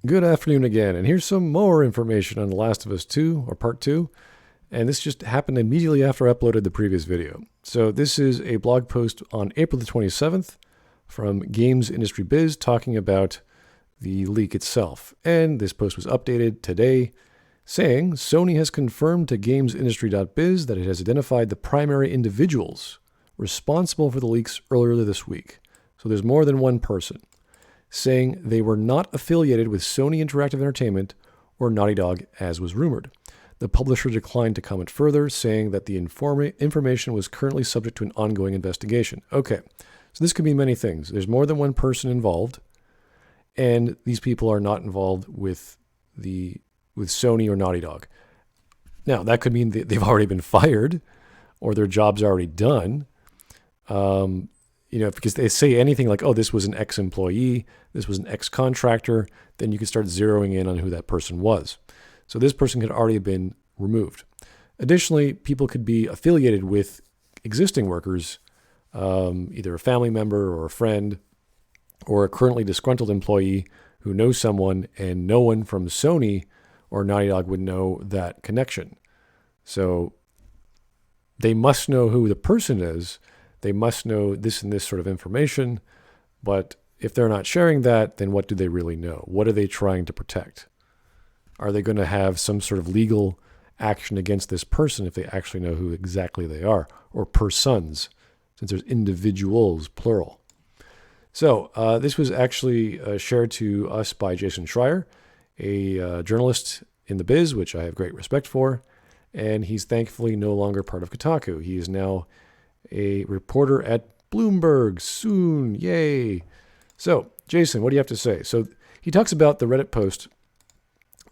Good afternoon again, and here's some more information on The Last of Us 2, or Part 2, and this just happened immediately after I uploaded the previous video. So this is a blog post on April the 27th from gamesindustry.biz talking about the leak itself, and this post was updated today saying Sony has confirmed to gamesindustry.biz that it has identified the primary individuals responsible for the leaks earlier this week. So there's more than one person, saying they were not affiliated with Sony Interactive Entertainment or Naughty Dog, as was rumored. The publisher declined to comment further, saying that the information was currently subject to an ongoing investigation. Okay, so this could be many things. There's more than one person involved, and these people are not involved with Sony or Naughty Dog. Now, that could mean that they've already been fired or their job's already done. Because they say anything like, oh, this was an ex-employee, this was an ex-contractor, then you can start zeroing in on who that person was. So this person could already have been removed. Additionally, people could be affiliated with existing workers, either a family member or a friend, or a currently disgruntled employee who knows someone, and no one from Sony or Naughty Dog would know that connection. So they must know who the person is. They must know this and this sort of information, but if they're not sharing that, then what do they really know? What are they trying to protect? Are they going to have some sort of legal action against this person if they actually know who exactly they are? Or persons, since there's individuals, plural. So this was actually shared to us by Jason Schreier, a journalist in the biz, which I have great respect for, and he's thankfully no longer part of Kotaku. He is now a reporter at Bloomberg soon. Yay. So, Jason, what do you have to say? So he talks about the Reddit post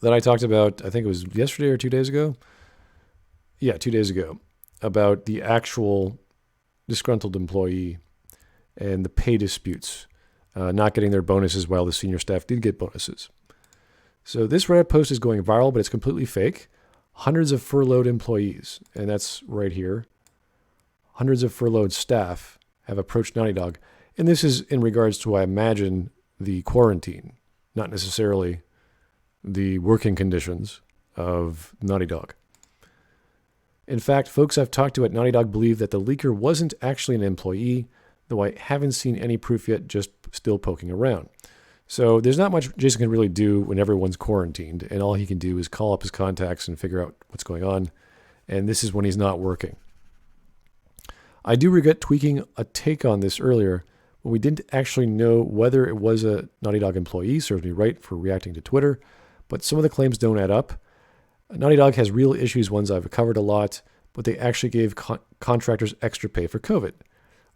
that I talked about, I think it was yesterday or 2 days ago. Yeah, 2 days ago, about the actual disgruntled employee and the pay disputes, not getting their bonuses while the senior staff did get bonuses. So this Reddit post is going viral, but it's completely fake. Hundreds of furloughed employees, and that's right here. Hundreds of furloughed staff have approached Naughty Dog. And this is in regards to, I imagine, the quarantine, not necessarily the working conditions of Naughty Dog. In fact, folks I've talked to at Naughty Dog believe that the leaker wasn't actually an employee, though I haven't seen any proof yet, just still poking around. So there's not much Jason can really do when everyone's quarantined, and all he can do is call up his contacts and figure out what's going on. And this is when he's not working. I do regret tweaking a take on this earlier when we didn't actually know whether it was a Naughty Dog employee. Serves me right for reacting to Twitter, but some of the claims don't add up. Naughty Dog has real issues, ones I've covered a lot, but they actually gave contractors extra pay for COVID.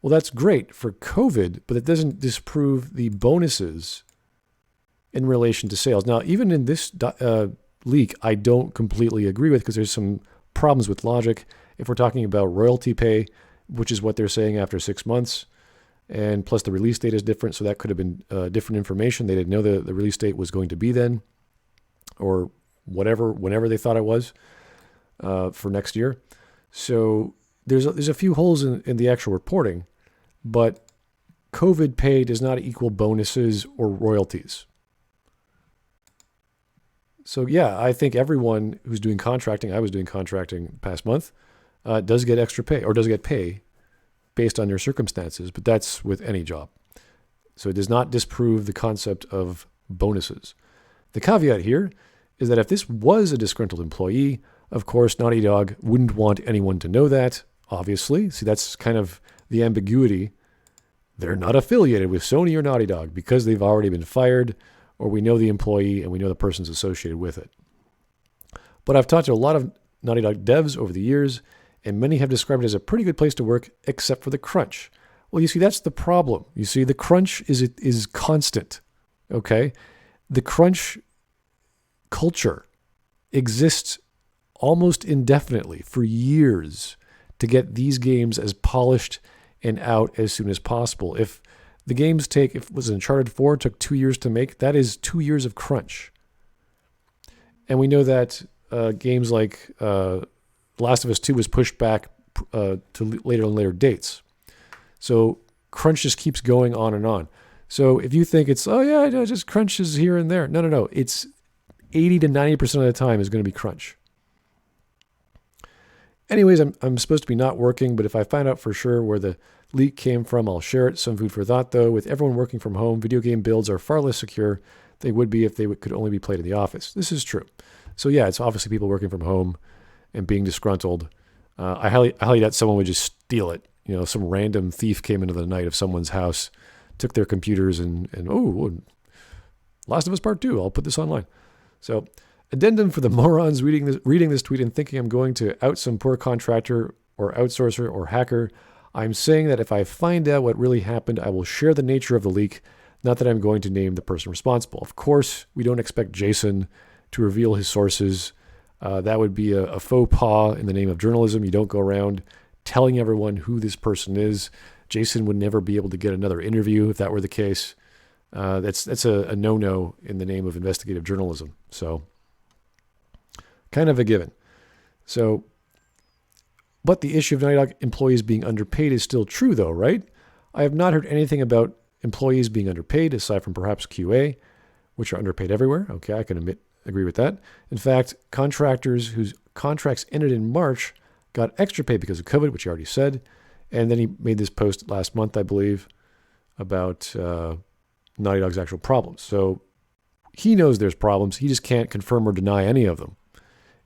Well, that's great for COVID, but it doesn't disprove the bonuses in relation to sales. Now, even in this leak, I don't completely agree with, because there's some problems with logic. If we're talking about royalty pay, which is what they're saying after 6 months. And plus the release date is different, so that could have been different information. They didn't know the release date was going to be then, or whenever they thought it was for next year. So there's a few holes in the actual reporting, but COVID pay does not equal bonuses or royalties. So yeah, I think everyone who's doing contracting, I was doing contracting past month, does get extra pay, or does get pay based on your circumstances, but that's with any job. So it does not disprove the concept of bonuses. The caveat here is that if this was a disgruntled employee, of course, Naughty Dog wouldn't want anyone to know that, obviously. See, that's kind of the ambiguity. They're not affiliated with Sony or Naughty Dog because they've already been fired, or we know the employee and we know the person's associated with it. But I've talked to a lot of Naughty Dog devs over the years, and many have described it as a pretty good place to work, except for the crunch. Well, you see, that's the problem. You see, the crunch is constant, okay? The crunch culture exists almost indefinitely for years to get these games as polished and out as soon as possible. If the games if it was Uncharted 4 took 2 years to make, that is 2 years of crunch. And we know that games like Last of Us 2 was pushed back to later and later dates. So crunch just keeps going on and on. So if you think it's, oh yeah, just crunches here and there. No. It's 80 to 90% of the time is going to be crunch. Anyways, I'm supposed to be not working, but if I find out for sure where the leak came from, I'll share it. Some food for thought, though. With everyone working from home, video game builds are far less secure than they would be if they could only be played in the office. This is true. So yeah, it's obviously people working from home and being disgruntled. I highly doubt someone would just steal it. Some random thief came into the night of someone's house, took their computers, and Last of Us Part 2, I'll put this online. So, addendum for the morons reading this tweet and thinking I'm going to out some poor contractor or outsourcer or hacker. I'm saying that if I find out what really happened, I will share the nature of the leak, not that I'm going to name the person responsible. Of course, we don't expect Jason to reveal his sources. That would be a faux pas in the name of journalism. You don't go around telling everyone who this person is. Jason would never be able to get another interview if that were the case. That's a no-no in the name of investigative journalism. So, kind of a given. So, but the issue of Naughty Dog employees being underpaid is still true, though, right? I have not heard anything about employees being underpaid, aside from perhaps QA, which are underpaid everywhere. Okay, I can agree with that. In fact, contractors whose contracts ended in March got extra pay because of COVID, which he already said. And then he made this post last month, I believe, about Naughty Dog's actual problems. So he knows there's problems. He just can't confirm or deny any of them.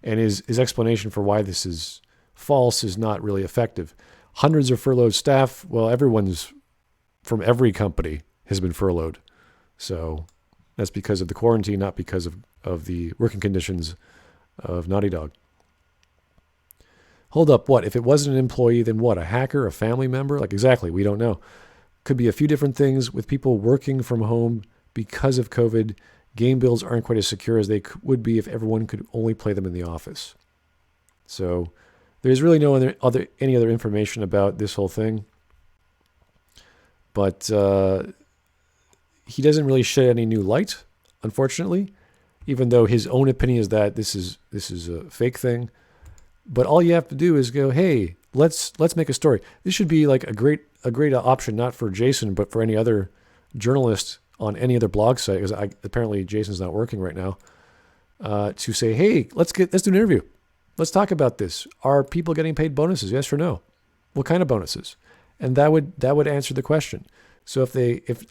And his explanation for why this is false is not really effective. Hundreds of furloughed staff. Well, everyone's from every company has been furloughed. So that's because of the quarantine, not because of the working conditions of Naughty Dog. Hold up, what? If it wasn't an employee, then what? A hacker, a family member? Exactly, we don't know. Could be a few different things. With people working from home because of COVID, game builds aren't quite as secure as they would be if everyone could only play them in the office. So there's really no any other information about this whole thing. But he doesn't really shed any new light, unfortunately, even though his own opinion is that this is a fake thing. But all you have to do is go, hey, let's make a story. This should be like a great option, not for Jason, but for any other journalist on any other blog site, because apparently Jason's not working right now, to say, hey, let's do an interview. Let's talk about this. Are people getting paid bonuses? Yes or no? What kind of bonuses? And that would answer the question. So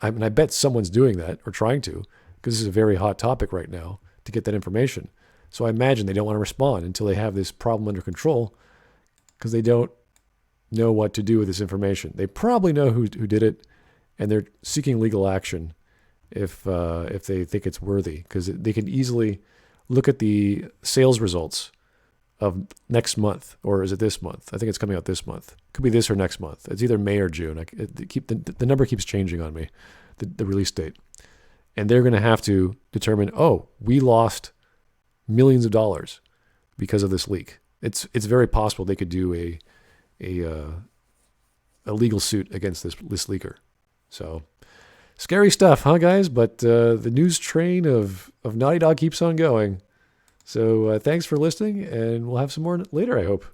I bet someone's doing that or trying to, because this is a very hot topic right now to get that information. So I imagine they don't want to respond until they have this problem under control, because they don't know what to do with this information. They probably know who did it, and they're seeking legal action if they think it's worthy, because they can easily look at the sales results of next month, or is it this month? I think it's coming out this month. Could be this or next month. It's either May or June. The number keeps changing on me, the release date, and they're going to have to determine, we lost millions of dollars because of this leak. It's very possible they could do a legal suit against this leaker. So scary stuff, huh, guys? But the news train of Naughty Dog keeps on going. So thanks for listening, and we'll have some more later, I hope.